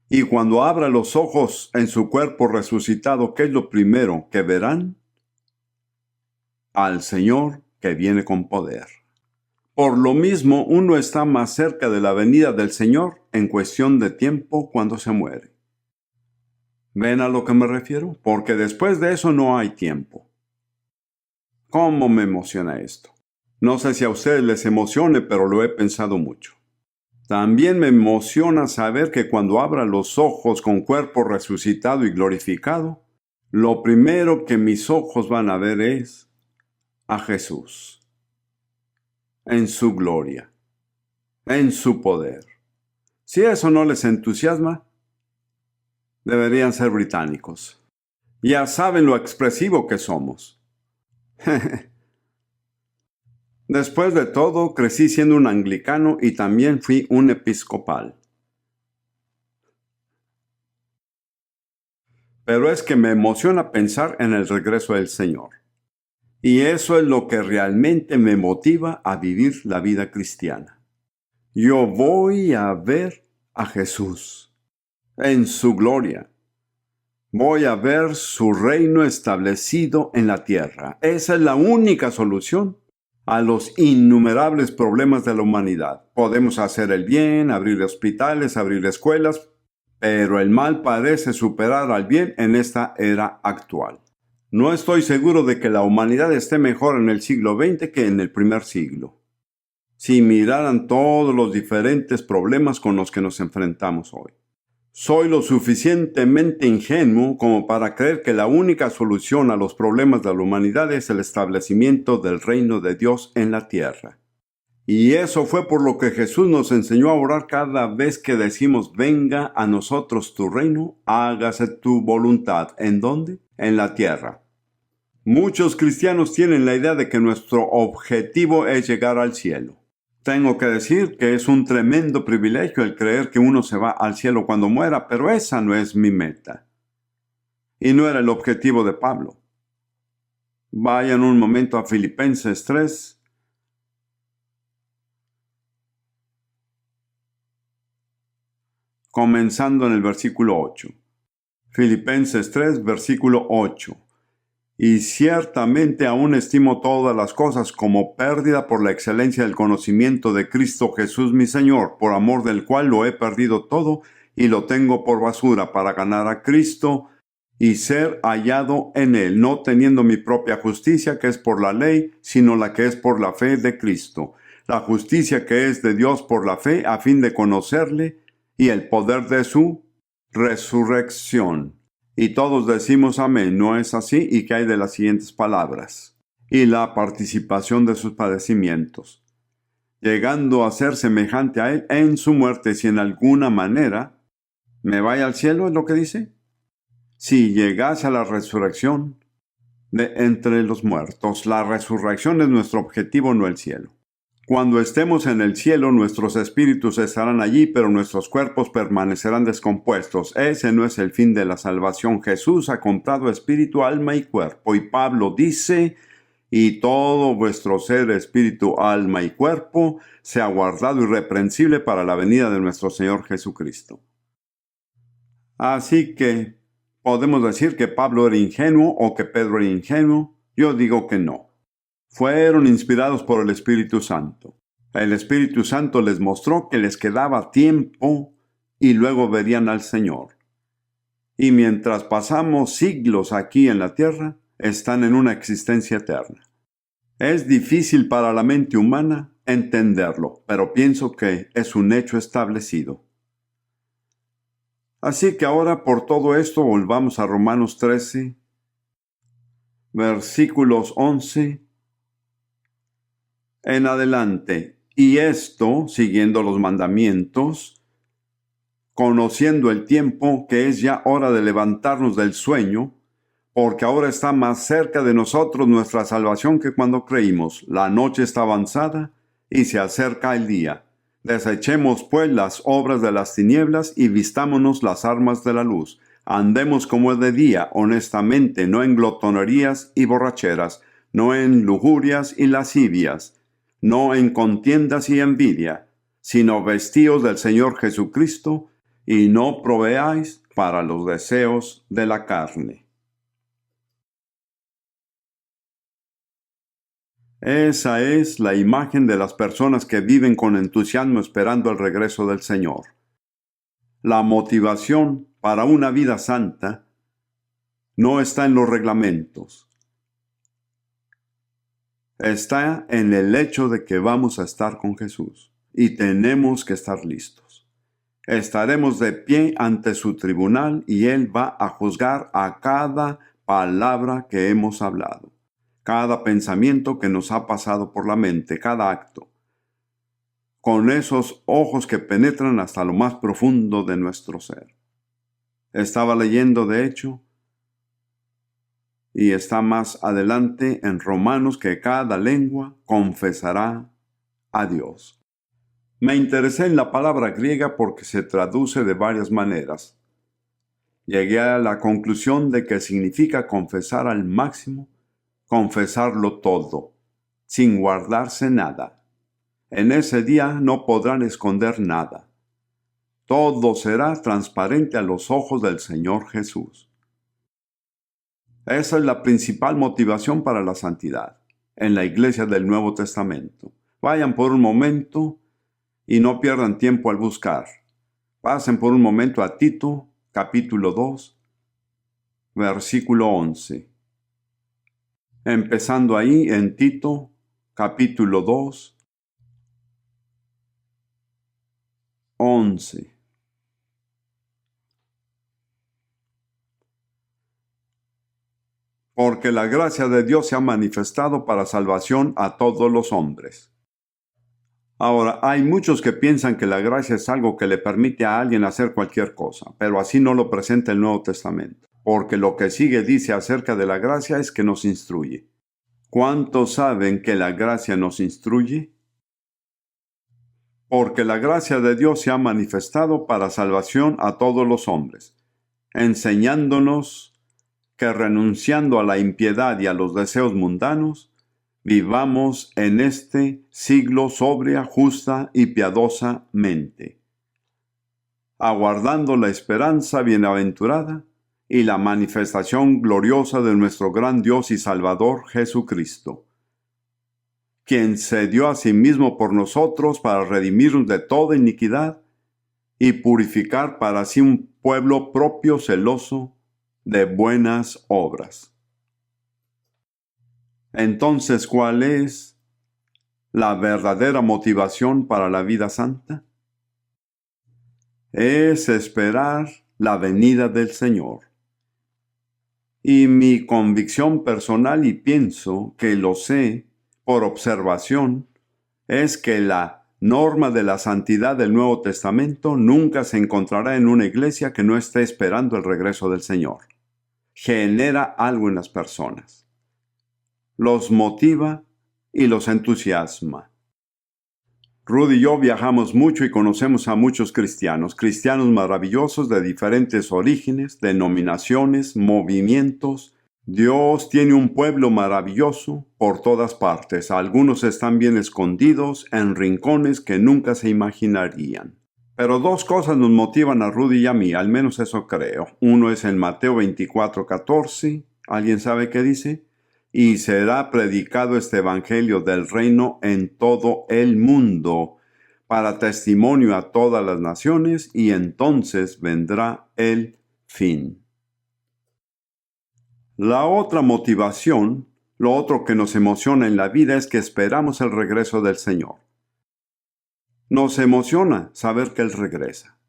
Y cuando abra los ojos en su cuerpo resucitado, ¿qué es lo primero que verán? Al Señor que viene con poder. Por lo mismo, uno está más cerca de la venida del Señor en cuestión de tiempo cuando se muere. ¿Ven a lo que me refiero? Porque después de eso no hay tiempo. ¿Cómo me emociona esto? No sé si a ustedes les emocione, pero lo he pensado mucho. También me emociona saber que cuando abra los ojos con cuerpo resucitado y glorificado, lo primero que mis ojos van a ver es a Jesús en su gloria. en su poder. Si eso no les entusiasma, deberían ser británicos. Ya saben lo expresivo que somos. Después de todo, crecí siendo un anglicano y también fui un episcopal. Pero es que me emociona pensar en el regreso del Señor. Y eso es lo que realmente me motiva a vivir la vida cristiana. Yo voy a ver a Jesús en su gloria. Voy a ver su reino establecido en la tierra. Esa es la única solución a los innumerables problemas de la humanidad. Podemos hacer el bien, abrir hospitales, abrir escuelas, pero el mal parece superar al bien en esta era actual. No estoy seguro de que la humanidad esté mejor en el siglo XX que en el primer siglo. Si miraran todos los diferentes problemas con los que nos enfrentamos hoy. Soy lo suficientemente ingenuo como para creer que la única solución a los problemas de la humanidad es el establecimiento del reino de Dios en la tierra. Y eso fue por lo que Jesús nos enseñó a orar cada vez que decimos: venga a nosotros tu reino, hágase tu voluntad. ¿En dónde? En la tierra. Muchos cristianos tienen la idea de que nuestro objetivo es llegar al cielo. Tengo que decir que es un tremendo privilegio el creer que uno se va al cielo cuando muera, pero esa no es mi meta. Y no era el objetivo de Pablo. Vayan un momento a Filipenses 3. Comenzando en el versículo 8. Filipenses 3, versículo 8. Y ciertamente aún estimo todas las cosas como pérdida por la excelencia del conocimiento de Cristo Jesús mi Señor, por amor del cual lo he perdido todo y lo tengo por basura para ganar a Cristo y ser hallado en Él, no teniendo mi propia justicia que es por la ley, sino la que es por la fe de Cristo, la justicia que es de Dios por la fe, a fin de conocerle y el poder de su resurrección. Y todos decimos amén, ¿no es así? ¿Y qué hay de las siguientes palabras? Y la participación de sus padecimientos, llegando a ser semejante a Él en su muerte, si en alguna manera me vaya al cielo, ¿es lo que dice? Si llegase a la resurrección de entre los muertos. La resurrección es nuestro objetivo, no el cielo. Cuando estemos en el cielo, nuestros espíritus estarán allí, pero nuestros cuerpos permanecerán descompuestos. Ese no es el fin de la salvación. Jesús ha comprado espíritu, alma y cuerpo. Y Pablo dice: y todo vuestro ser, espíritu, alma y cuerpo, sea guardado irreprensible para la venida de nuestro Señor Jesucristo. Así que, ¿podemos decir que Pablo era ingenuo o que Pedro era ingenuo? Yo digo que no. Fueron inspirados por el Espíritu Santo. El Espíritu Santo les mostró que les quedaba tiempo y luego verían al Señor. Y mientras pasamos siglos aquí en la tierra, están en una existencia eterna. Es difícil para la mente humana entenderlo, pero pienso que es un hecho establecido. Así que ahora, por todo esto, volvamos a Romanos 13, versículos 11 en adelante. Y esto, siguiendo los mandamientos, conociendo el tiempo, que es ya hora de levantarnos del sueño, porque ahora está más cerca de nosotros nuestra salvación que cuando creímos. La noche está avanzada y se acerca el día. Desechemos pues las obras de las tinieblas y vistámonos las armas de la luz. Andemos como es de día, honestamente, no en glotonerías y borracheras, no en lujurias y lascivias, no en contiendas y envidia, sino vestíos del Señor Jesucristo, y no proveáis para los deseos de la carne. Esa es la imagen de las personas que viven con entusiasmo esperando el regreso del Señor. La motivación para una vida santa no está en los reglamentos. Está en el hecho de que vamos a estar con Jesús y tenemos que estar listos. Estaremos de pie ante su tribunal y Él va a juzgar a cada palabra que hemos hablado, cada pensamiento que nos ha pasado por la mente, cada acto. con esos ojos que penetran hasta lo más profundo de nuestro ser. Estaba leyendo, de hecho, y está más adelante en Romanos, que cada lengua confesará a Dios. Me interesé en la palabra griega porque se traduce de varias maneras. Llegué a la conclusión de que significa confesar al máximo, confesarlo todo, sin guardarse nada. En ese día no podrán esconder nada. Todo será transparente a los ojos del Señor Jesús. Esa es la principal motivación para la santidad en la iglesia del Nuevo Testamento. Vayan por un momento y no pierdan tiempo al buscar. Pasen por un momento a Tito, capítulo 2, versículo 11. Empezando ahí en Tito, capítulo 2, 11. Porque la gracia de Dios se ha manifestado para salvación a todos los hombres. Ahora, hay muchos que piensan que la gracia es algo que le permite a alguien hacer cualquier cosa, pero así no lo presenta el Nuevo Testamento, porque lo que sigue dice acerca de la gracia es que nos instruye. ¿Cuántos saben que la gracia nos instruye? Porque la gracia de Dios se ha manifestado para salvación a todos los hombres, enseñándonos que renunciando a la impiedad y a los deseos mundanos, vivamos en este siglo sobria, justa y piadosamente, aguardando la esperanza bienaventurada y la manifestación gloriosa de nuestro gran Dios y Salvador Jesucristo, quien se dio a sí mismo por nosotros para redimirnos de toda iniquidad y purificar para sí un pueblo propio celoso de buenas obras. Entonces, ¿cuál es la verdadera motivación para la vida santa? Es esperar la venida del Señor. Y mi convicción personal, y pienso que lo sé por observación, es que la norma de la santidad del Nuevo Testamento nunca se encontrará en una iglesia que no esté esperando el regreso del Señor. Genera algo en las personas. Los motiva y los entusiasma. Rudy y yo viajamos mucho y conocemos a muchos cristianos maravillosos de diferentes orígenes, denominaciones, movimientos. Dios tiene un pueblo maravilloso por todas partes. Algunos están bien escondidos en rincones que nunca se imaginarían. Pero dos cosas nos motivan a Rudy y a mí, al menos eso creo. Uno es en Mateo 24:14. ¿Alguien sabe qué dice? Y será predicado este evangelio del reino en todo el mundo, para testimonio a todas las naciones, y entonces vendrá el fin. La otra motivación, lo otro que nos emociona en la vida, es que esperamos el regreso del Señor. Nos emociona saber que Él regresa.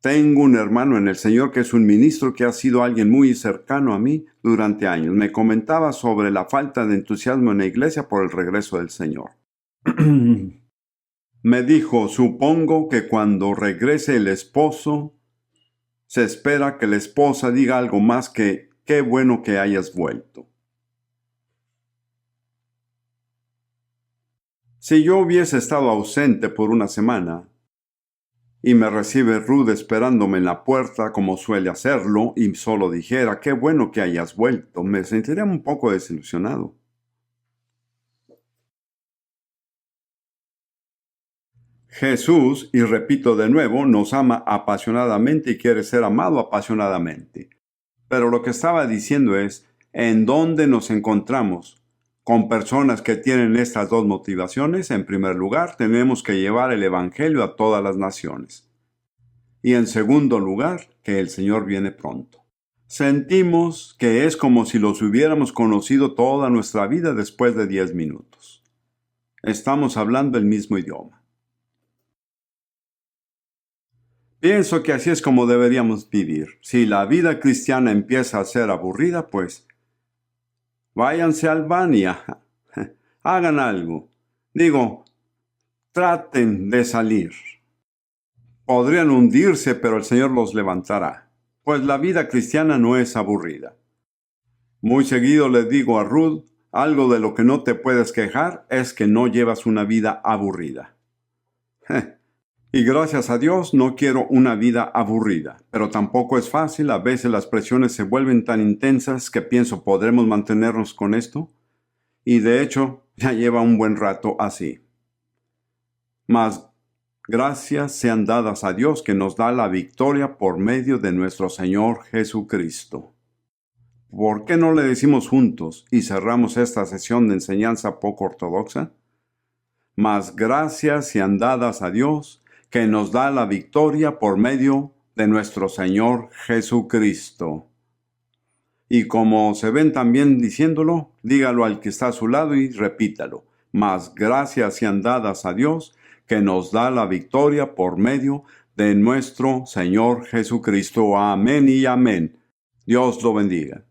Tengo un hermano en el Señor que es un ministro que ha sido alguien muy cercano a mí durante años. Me comentaba sobre la falta de entusiasmo en la iglesia por el regreso del Señor. Me dijo, supongo que cuando regrese el esposo, se espera que la esposa diga algo más que, qué bueno que hayas vuelto. Si yo hubiese estado ausente por una semana, y me recibe Ruth esperándome en la puerta como suele hacerlo, y solo dijera, qué bueno que hayas vuelto, me sentiría un poco desilusionado. Jesús, y repito de nuevo, nos ama apasionadamente y quiere ser amado apasionadamente. Pero lo que estaba diciendo es, ¿en dónde nos encontramos? Con personas que tienen estas dos motivaciones. En primer lugar, tenemos que llevar el Evangelio a todas las naciones. Y en segundo lugar, que el Señor viene pronto. Sentimos que es como si los hubiéramos conocido toda nuestra vida después de 10 minutos. Estamos hablando el mismo idioma. Pienso que así es como deberíamos vivir. Si la vida cristiana empieza a ser aburrida, pues váyanse a Albania. Hagan algo. Digo, Traten de salir. Podrían hundirse, pero el Señor los levantará, pues la vida cristiana no es aburrida. Muy seguido le digo a Ruth, algo de lo que no te puedes quejar es que no llevas una vida aburrida. Y gracias a Dios no quiero una vida aburrida, pero tampoco es fácil. A veces las presiones se vuelven tan intensas que pienso, ¿podremos mantenernos con esto? Y de hecho, ya lleva un buen rato así. Mas gracias sean dadas a Dios que nos da la victoria por medio de nuestro Señor Jesucristo. ¿Por qué no le decimos juntos y cerramos esta sesión de enseñanza poco ortodoxa? Mas gracias sean dadas a Dios que nos da la victoria por medio de nuestro Señor Jesucristo. Y como se ven también diciéndolo, dígalo al que está a su lado y repítalo. Mas gracias sean dadas a Dios que nos da la victoria por medio de nuestro Señor Jesucristo. Amén y amén. Dios lo bendiga.